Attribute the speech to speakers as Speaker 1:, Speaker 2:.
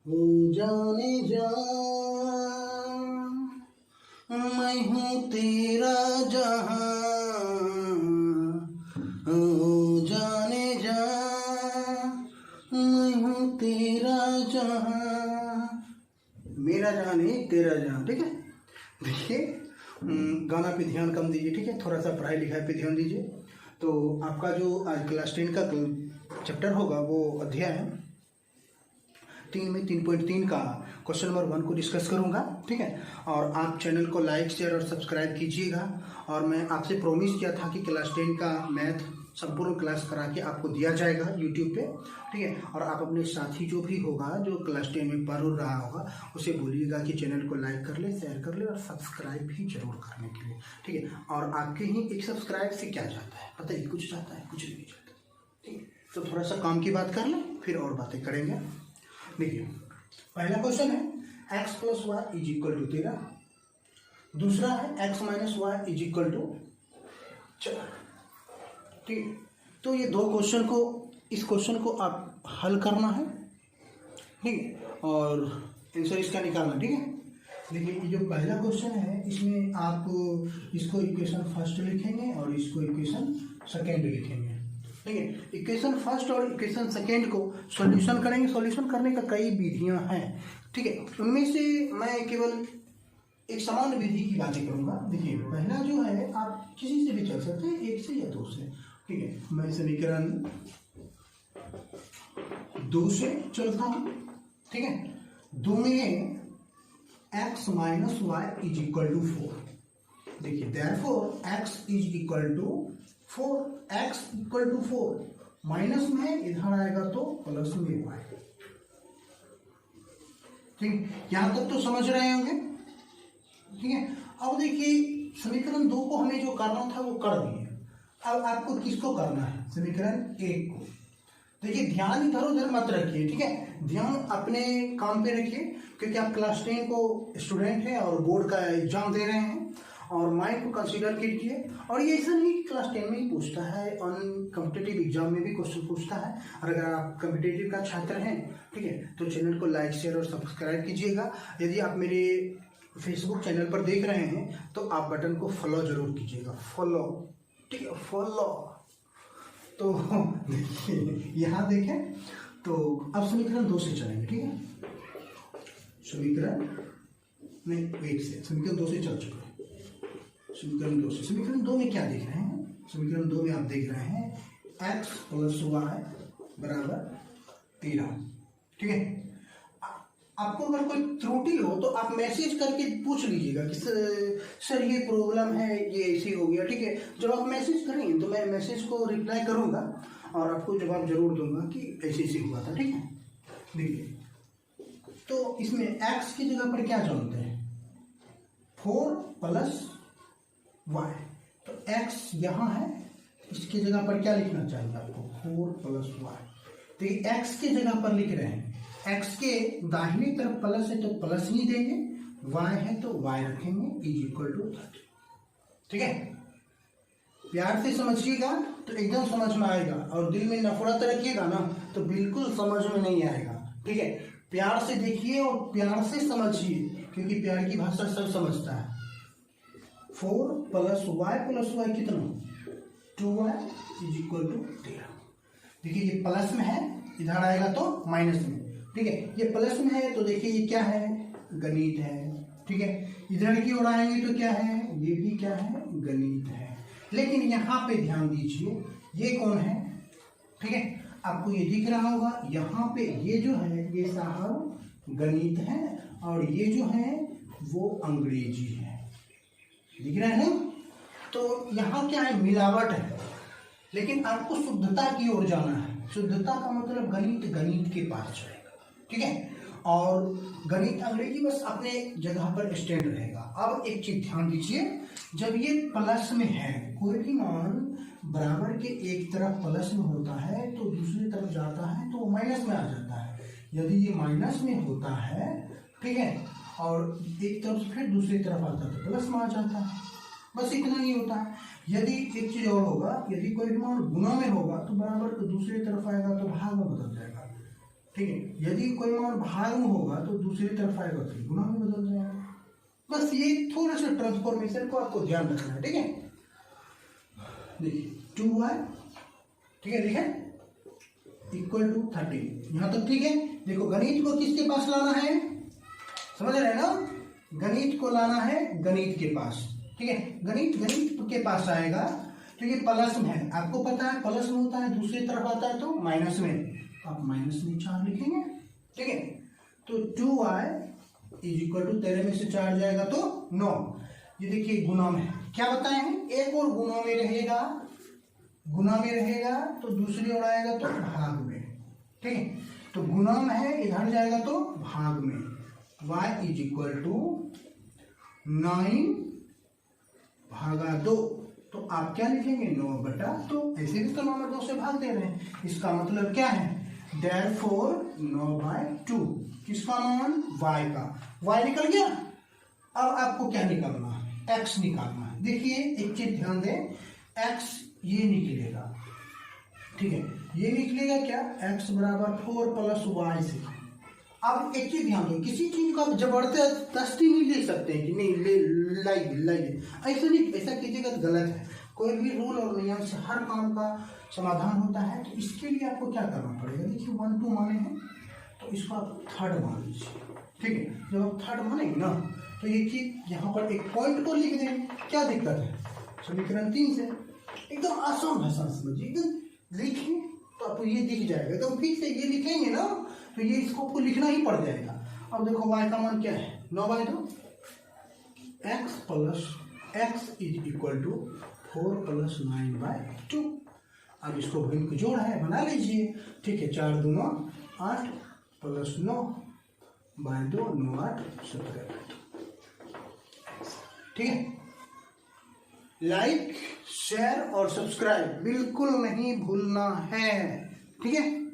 Speaker 1: ओ जाने जा, मैं हूँ तेरा जहां, ओ जाने जा, मैं हूँ तेरा जहां, मेरा जहां नहीं तेरा जहां। ठीक है, देखिए गाना पे ध्यान कम दीजिए, ठीक है, थोड़ा सा पढ़ाई लिखाई पे ध्यान दीजिए। तो आपका जो आज क्लास 10 का चैप्टर होगा वो अध्याय 3 में 3.3 का क्वेश्चन नंबर 1 को डिस्कस करूंगा। ठीक है, और आप चैनल को लाइक शेयर और सब्सक्राइब कीजिएगा। और मैं आपसे प्रॉमिस किया था कि क्लास 10 का मैथ संपूर्ण क्लास करा के आपको दिया जाएगा यूट्यूब पे। ठीक है, और आप अपने साथी जो भी होगा जो क्लास 10 में पढ़ रहा होगा उसे बोलिएगा कि चैनल को लाइक कर ले, शेयर कर ले और सब्सक्राइब भी जरूर करने के लिए। ठीक है, और आपके ही एक सब्सक्राइब से क्या जाता है पता है? कुछ जाता है? कुछ नहीं जाता। ठीक है, तो थोड़ा सा काम की बात कर लें फिर और बातें करेंगे। देखिए पहला क्वेश्चन है x plus y is equal to 13, दूसरा है x minus y is equal to 4। ठीक है, तो ये दो क्वेश्चन को, इस क्वेश्चन को आप हल करना है। ठीक है, और आंसर इसका निकालना। ठीक है, देखिए ये जो पहला क्वेश्चन है इसमें आप इसको इक्वेशन फर्स्ट लिखेंगे और इसको इक्वेशन सेकेंड लिखेंगे। ठीक है, इक्वेशन फर्स्ट और इक्वेशन सेकेंड को सॉल्यूशन करेंगे। सॉल्यूशन करने का कई विधियां हैं। ठीक है, उनमें से मैं केवल एक सामान्य विधि की बातें करूंगा। देखिए पहला जो है आप किसी से भी चल सकते हैं, एक से या दो से। ठीक है, मैं समीकरण 2 से चलता हूं। ठीक है, 2 में x minus y is equal to 4। देखिए therefore x is equal to 4, x equal to 4, minus में इधर आएगा तो प्लस में y। ठीक, यहां तक तो समझ रहे होंगे। ठीक है, अब देखिए समीकरण 2 को हमें जो करना था वो कर दिए। अब आपको किसको करना है? समीकरण 1 को। देखिए ध्यान इधर उधर मत रखिए। ठीक है, ध्यान अपने काम पे रखिए क्योंकि आप क्लास 10 को स्टूडेंट हैं और बोर्ड का एग्जाम दे रहे हैं और माइंड को कंसीडर कीजिए। और ये ऐसा नहीं कि क्लास 10 में ही पूछता है, कॉम्पिटिटिव एग्जाम में भी क्वेश्चन पूछता है। और अगर आप कॉम्पिटिटिव का छात्र हैं, ठीक है, तो चैनल को लाइक शेयर और सब्सक्राइब कीजिएगा। यदि आप मेरे फेसबुक चैनल पर देख रहे हैं तो आप बटन को फॉलो जरूर कीजिएगा। फॉलो, ठीक है, फॉलो। तो देखिए यहाँ देखें, तो अब समीकरण 2 से चलेंगे। ठीक है, समीकरण नहीं 1 से, समीकरण 2 से चल चुके हैं। समीकरण 2 से, समीकरण 2 में क्या देख रहे हैं? समीकरण 2 में आप देख रहे हैं x प्लस वाई बराबर 13। ठीक है, आपको अगर कोई त्रुटि हो तो आप मैसेज करके पूछ लीजिएगा कि सर ये प्रॉब्लम है, ये ऐसे हो गया। ठीक है, जब आप मैसेज करेंगे तो मैं मैसेज को रिप्लाई करूंगा और आपको जवाब जरूर दूंगा कि ऐसे ऐसे हुआ था। ठीक है, देखिए तो इसमें x की जगह पर क्या जानते हैं? 4 प्लस वाई। तो x यहाँ है, इसकी जगह पर क्या लिखना चाहिए आपको? 4 प्लस वाई। तो ये x की जगह पर लिख रहे हैं। x के दाहिनी तरफ प्लस है तो प्लस ही देंगे, y है तो y रखेंगे इज इक्वल टू 30। ठीक है, प्यार से समझिएगा तो एकदम समझ में आएगा, और दिल में नफरत रखिएगा ना तो बिल्कुल समझ में नहीं आएगा। ठीक है, प्यार से देखिए और प्यार से समझिए क्योंकि प्यार की भाषा सब समझता है। 4 प्लस वाई कितना? 2y is equal to 13। देखिए ये प्लस में है, इधर आएगा तो माइनस में। ठीक है, ये प्लस में है तो देखिए ये क्या है? गणित है। ठीक है, इधर की ओर आएंगे तो क्या है? ये भी क्या है? गणित है। लेकिन यहाँ पे ध्यान दीजिए, ये कौन है? ठीक है, आपको ये दिख रहा होगा यहाँ पे, ये जो है ये साहब गणित है और ये जो है वो अंग्रेजी है। दिख रहा है ना? तो यहाँ क्या है? मिलावट है। लेकिन आपको शुद्धता की ओर जाना है। शुद्धता का मतलब गणित के पास जाएगा। ठीक है, और गणित अंग्रेजी बस अपने जगह पर स्टैंड रहेगा। अब एक चीज ध्यान दीजिए, जब ये प्लस में है, कोई भी मान बराबर के एक तरफ प्लस में होता है तो दूसरी तरफ जाता है तो माइनस में आ जाता है। यदि ये माइनस में होता है, ठीक है, और एक तरफ से फिर दूसरी तरफ आता है तो प्लस में आ जाता है। बस इतना ही होता है। यदि एक चीज और होगा, यदि कोई मान गुना में होगा तो बराबर को दूसरी तरफ आएगा तो भाग में बदल जाएगा। ठीक है। यदि कोई मान भाग में होगा तो दूसरी तरफ आएगा तो गुना में बदल जाएगा। बस ये थोड़ा सा ट्रांसफॉर्मेशन को आपको ध्यान रखना है, ठीक है। देखिए 2y, ठीक है, देखिए इक्वल टू 13, यहाँ तक ठीक है। देखो गणित को किसके पास लाना है, समझ रहे हैं ना, गणित को लाना है गणित के पास, ठीक है। गणित के पास आएगा तो ये प्लस में है, आपको पता है प्लस में होता है, दूसरी तरफ आता है तो माइनस में, आप माइनस में 4 लिखेंगे, ठीक है। तो 2y इज इक्वल टू 13 में से 4 जाएगा तो 9। ये देखिए गुना में क्या बताए हैं, एक और गुना में रहेगा, तो दूसरी ओर आएगा तो भाग में, ठीक है। तो गुना में है, इधर जाएगा तो भाग में, y इज इक्वल टू 9 भागा 2, तो आप क्या लिखेंगे 9 बटा 2, ऐसे भी तो 9 से भाग दे रहे हैं, इसका मतलब क्या है, therefore 9/2, किसका मान, y का, y निकल गया। अब आपको क्या निकालना है, x निकालना है। देखिए एक चीज ध्यान दें, x ये निकलेगा, ठीक है, ये निकलेगा क्या, x बराबर 4 प्लस y से। अब एक चीज ध्यान दो, किसी चीज को आप जबरदस्ती नहीं ले सकते हैं कि नहीं ले लाइए, ऐसा नहीं, ऐसा कीजिएगा तो गलत है। कोई भी रूल और नियम से हर काम का समाधान होता है, तो इसके लिए आपको क्या करना पड़ेगा, देखिए 1 2 माने हैं तो इसको आप 3rd मान लीजिए, ठीक है। जब आप 3rd मानेंगे ना तो ये चीज यहाँ पर एक पॉइंट को लिख देंगे, क्या दिक्कत है, समीकरण 3 से एकदम आसान भाषा समझिए, एकदम लिखिए तो आपको ये दिख जाएगा, एकदम ठीक से ये लिखेंगे ना तो ये इसको आपको लिखना ही पड़ जाएगा। अब देखो y का मान क्या है, 9/2, x is equal to 4 plus 9/2। अब इसको भिन्न जोड़ है, बना लीजिए, ठीक है। 4 दूना 8 प्लस 9/2, 9 8 17, ठीक है। लाइक शेयर और सब्सक्राइब बिल्कुल नहीं भूलना है, ठीक है।